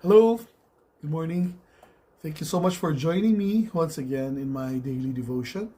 Hello, good morning. Thank you so much for joining me once again in my daily devotion.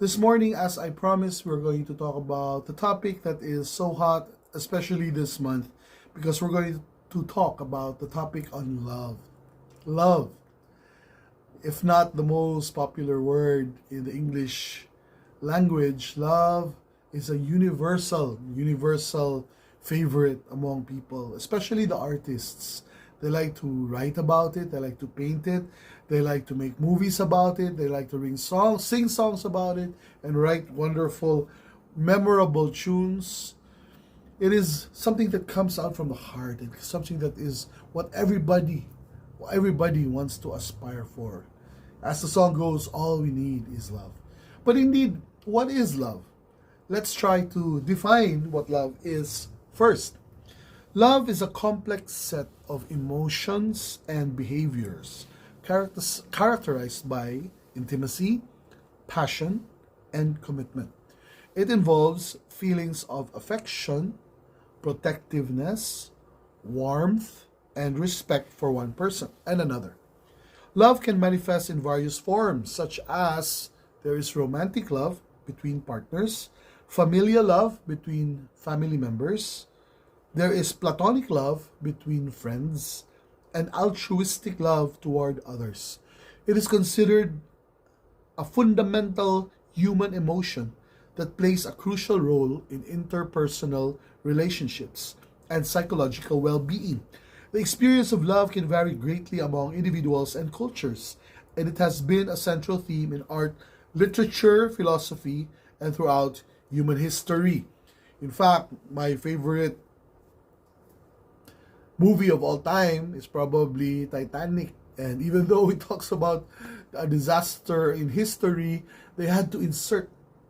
This morning, as I promised, we're going to talk about the topic that is so hot, especially this month, because we're going to talk about the topic on love. Love, if not the most popular word in the English language, love is a universal favorite among people, especially the artists. They like to write about it, they like to paint it, they like to make movies about it, they like to sing songs about it, and write wonderful, memorable tunes. It is something that comes out from the heart. It's something that is what everybody wants to aspire for. As the song goes, all we need is love. But indeed, what is love? Let's try to define what love is first. Love is a complex set of emotions and behaviors characterized by intimacy, passion, and commitment. It involves feelings of affection, protectiveness, warmth, and respect for one person and another. Love can manifest in various forms, such as there is romantic love between partners, familial love between family members, there is platonic love between friends, and altruistic love toward others. It is considered a fundamental human emotion that plays a crucial role in interpersonal relationships and psychological well being. The experience of love can vary greatly among individuals and cultures, and it has been a central theme in art, literature, philosophy, and throughout human history. In fact, my favorite movie of all time is probably Titanic. And even though it talks about a disaster in history, they had to insert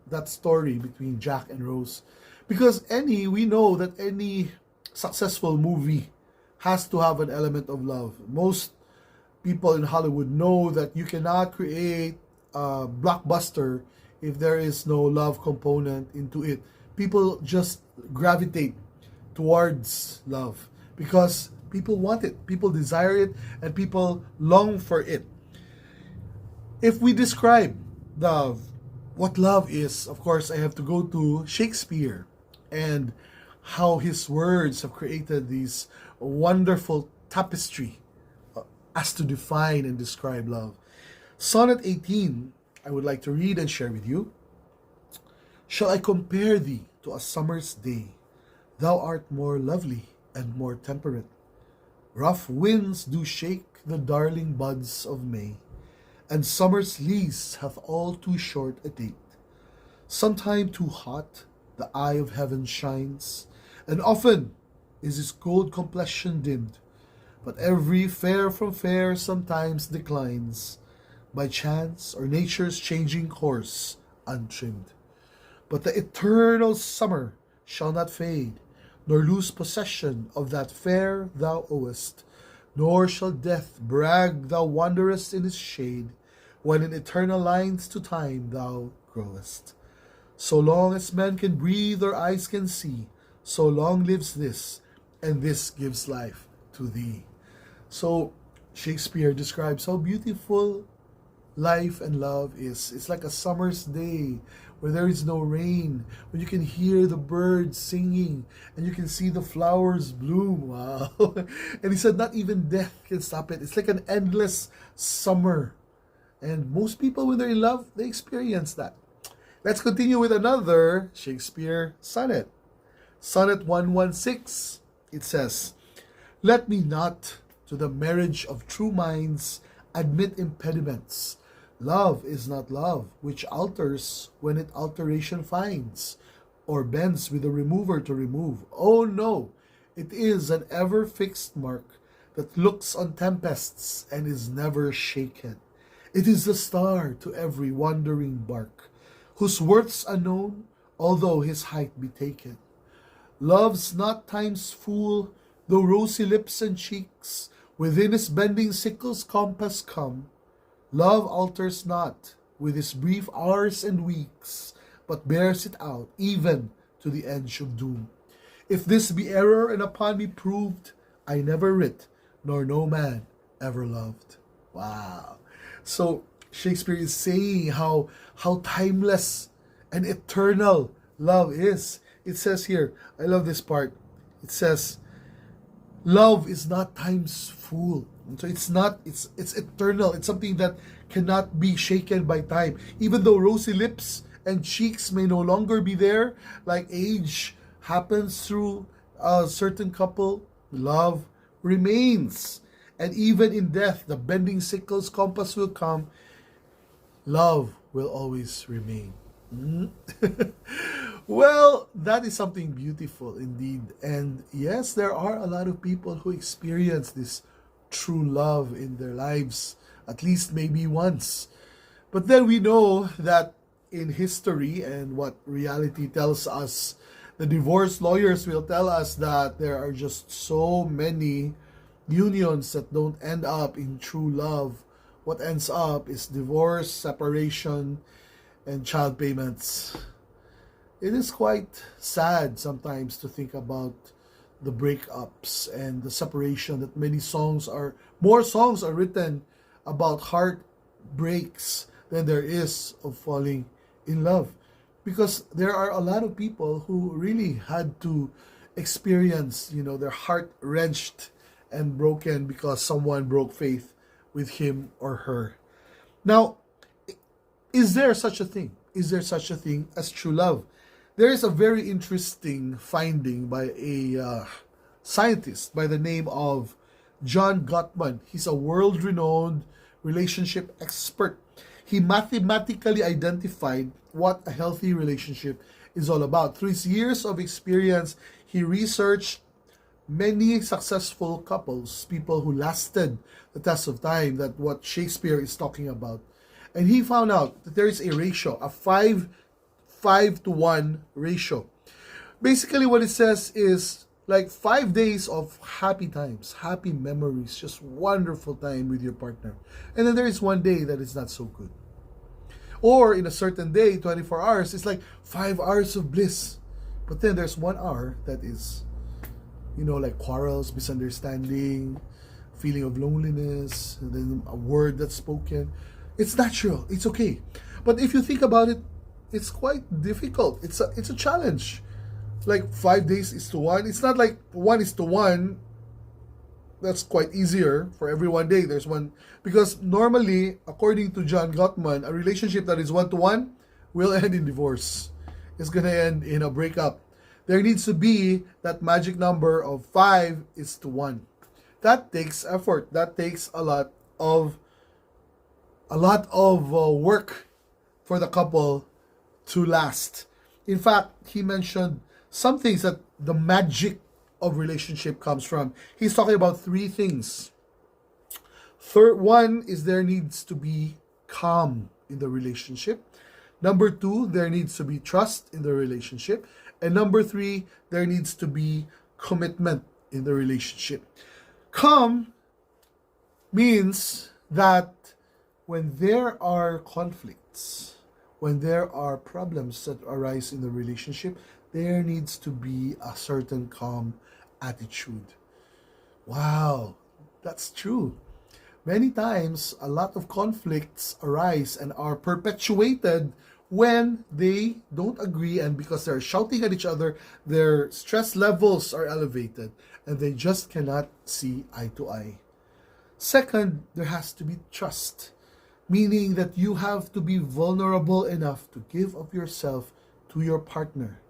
that story between Jack and Rose. Because we know that any successful movie has to have an element of love. Most people in Hollywood know that you cannot create a blockbuster if there is no love component into it. People just gravitate towards love because people want it, people desire it, and people long for it. If we describe the what love is, of course, I have to go to Shakespeare and how his words have created these wonderful tapestry as to define and describe love. Sonnet 18, I would like to read and share with you. Shall I compare thee to a summer's day? Thou art more lovely and more temperate. Rough winds do shake the darling buds of May, and summer's lease hath all too short a date. Sometime too hot the eye of heaven shines, and often is his gold complexion dimmed. But every fair from fair sometimes declines, by chance or nature's changing course untrimmed. But the eternal summer shall not fade, nor lose possession of that fair thou owest, nor shall death brag thou wanderest in his shade, when in eternal lines to time thou growest. So long as men can breathe or eyes can see, so long lives this, and this gives life to thee. So Shakespeare describes how beautiful life and love is. It's like a summer's day where there is no rain, when you can hear the birds singing and you can see the flowers bloom. Wow. And he said, not even death can stop it. It's like an endless summer. And most people, when they're in love, they experience that. Let's continue with another Shakespeare sonnet. Sonnet 116. It says, let me not to the marriage of true minds admit impediments. Love is not love, which alters when it alteration finds, or bends with the remover to remove. Oh no, it is an ever fixed mark that looks on tempests and is never shaken. It is the star to every wandering bark, whose worth's unknown, although his height be taken. Love's not time's fool, though rosy lips and cheeks within his bending sickle's compass come. Love alters not with his brief hours and weeks, but bears it out even to the edge of doom. If this be error and upon me proved, I never writ, nor no man ever loved. Wow. So Shakespeare is saying how timeless and eternal love is. It says here, I love this part. It says, love is not time's fool. So it's eternal. It's something that cannot be shaken by time. Even though rosy lips and cheeks may no longer be there, like age happens through a certain couple, love remains. And even in death, the bending sickle's compass will come. Love will always remain. Well, that is something beautiful indeed. And yes, there are a lot of people who experience this true love in their lives, at least maybe once. But then we know that in history and what reality tells us, the divorce lawyers will tell us that there are just so many unions that don't end up in true love. What ends up is divorce, separation, and child payments. It is quite sad sometimes to think about the breakups and the separation, that more songs are written about heartbreaks than there is of falling in love. Because there are a lot of people who really had to experience, their heart wrenched and broken because someone broke faith with him or her. Now, is there such a thing? Is there such a thing as true love? There is a very interesting finding by a scientist by the name of John Gottman. He's a world-renowned relationship expert. He mathematically identified what a healthy relationship is all about. Through his years of experience, he researched many successful couples, people who lasted the test of time, that what Shakespeare is talking about. And he found out that there is a ratio, a 5 to 1 ratio. Basically what it says is like 5 days of happy times, happy memories, just wonderful time with your partner. And then there is one day that is not so good. Or in a certain day, 24 hours, it's like 5 hours of bliss. But then there's 1 hour that is, like quarrels, misunderstanding, feeling of loneliness, and then a word that's spoken. It's natural. It's okay. But if you think about it, it's quite difficult. It's a challenge. Like 5 days is to 1. It's not like 1 is to 1. That's quite easier for every 1 day. There's one, because normally, according to John Gottman, a relationship that is 1 to 1 will end in divorce. It's gonna end in a breakup. There needs to be that magic number of 5 is to 1. That takes effort. That takes a lot of work for the couple to last. In fact, he mentioned some things that the magic of relationship comes from. He's talking about 3 things. Third one is there needs to be calm in the relationship. Number 2, there needs to be trust in the relationship. And number 3, there needs to be commitment in the relationship. Calm means that when there are conflicts, when there are problems that arise in the relationship, there needs to be a certain calm attitude. Wow, that's true. Many times, a lot of conflicts arise and are perpetuated when they don't agree, and because they're shouting at each other, their stress levels are elevated and they just cannot see eye to eye. Second, there has to be trust, meaning that you have to be vulnerable enough to give of yourself to your partner.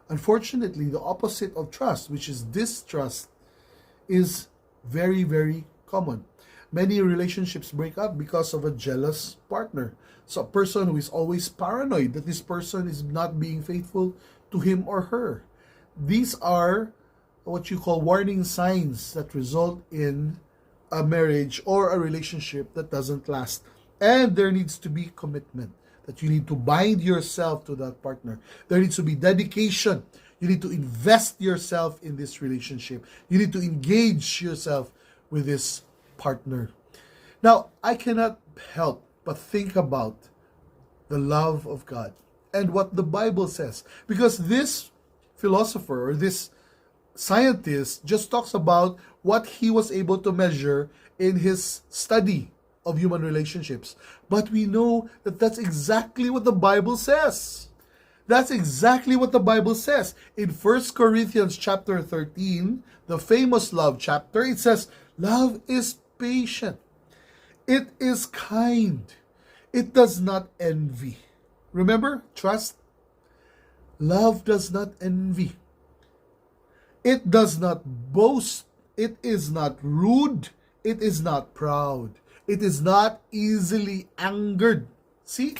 Unfortunately, the opposite of trust, which is distrust, is very, very common. Many relationships break up because of a jealous partner. So a person who is always paranoid that this person is not being faithful to him or her. These are what you call warning signs that result in a marriage or a relationship that doesn't last. And there needs to be commitment, that you need to bind yourself to that partner. There needs to be dedication. You need to invest yourself in this relationship. You need to engage yourself with this partner. Now, I cannot help but think about the love of God and what the Bible says, because this philosopher or this scientist just talks about what he was able to measure in his study of human relationships. But we know that that's exactly what the Bible says. That's exactly what the Bible says. In 1 Corinthians chapter 13, the famous love chapter, it says, love is patient. It is kind. It does not envy. Remember, trust. Love does not envy. It does not boast. It is not rude. It is not proud. It is not easily angered. See,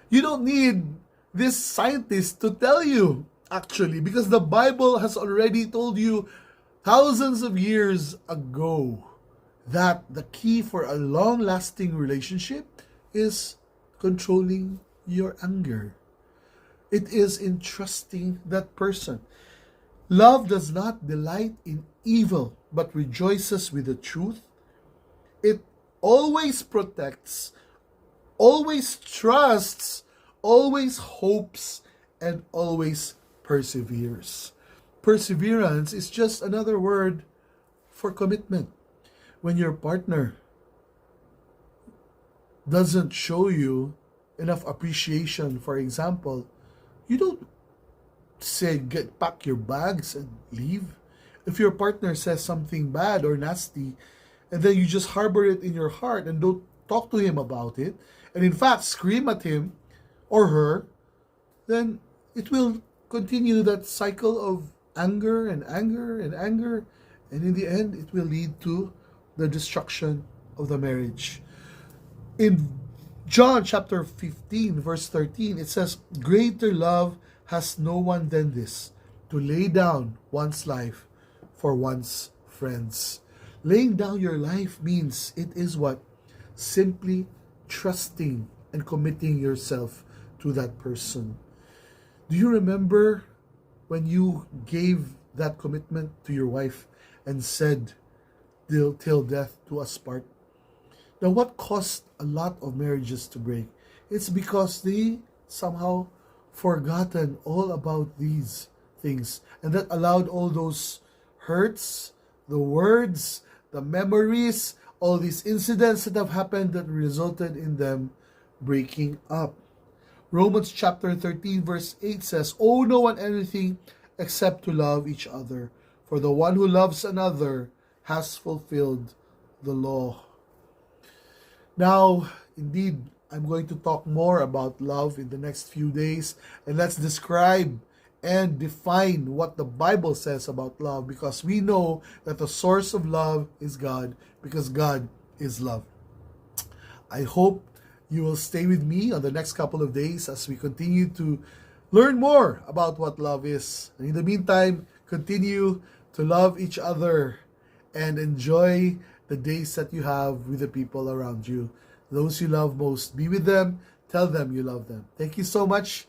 you don't need this scientist to tell you, actually, because the Bible has already told you thousands of years ago that the key for a long-lasting relationship is controlling your anger. It is in trusting that person. Love does not delight in evil, but rejoices with the truth. It always protects, always trusts, always hopes, and always perseveres. Perseverance is just another word for commitment. When your partner doesn't show you enough appreciation, for example, you don't say, pack your bags and leave. If your partner says something bad or nasty, and then you just harbor it in your heart and don't talk to him about it, and in fact scream at him or her, then it will continue that cycle of anger and anger and anger, and in the end it will lead to the destruction of the marriage. In John chapter 15 verse 13, it says, greater love has no one than this, to lay down one's life for one's friends. Laying down your life means it is what? Simply trusting and committing yourself to that person. Do you remember when you gave that commitment to your wife and said, till death do us part? Now, what caused a lot of marriages to break? It's because they somehow forgotten all about these things, and that allowed all those hurts, the words, the memories, all these incidents that have happened that resulted in them breaking up. Romans chapter 13 verse 8 says, owe no one anything except to love each other, for the one who loves another has fulfilled the law. Now, indeed, I'm going to talk more about love in the next few days, and let's describe and define what the Bible says about love, because we know that the source of love is God, because God is love. I hope you will stay with me on the next couple of days as we continue to learn more about what love is. And in the meantime, continue to love each other and enjoy the days that you have with the people around you. Those you love most, be with them, tell them you love them. Thank you so much.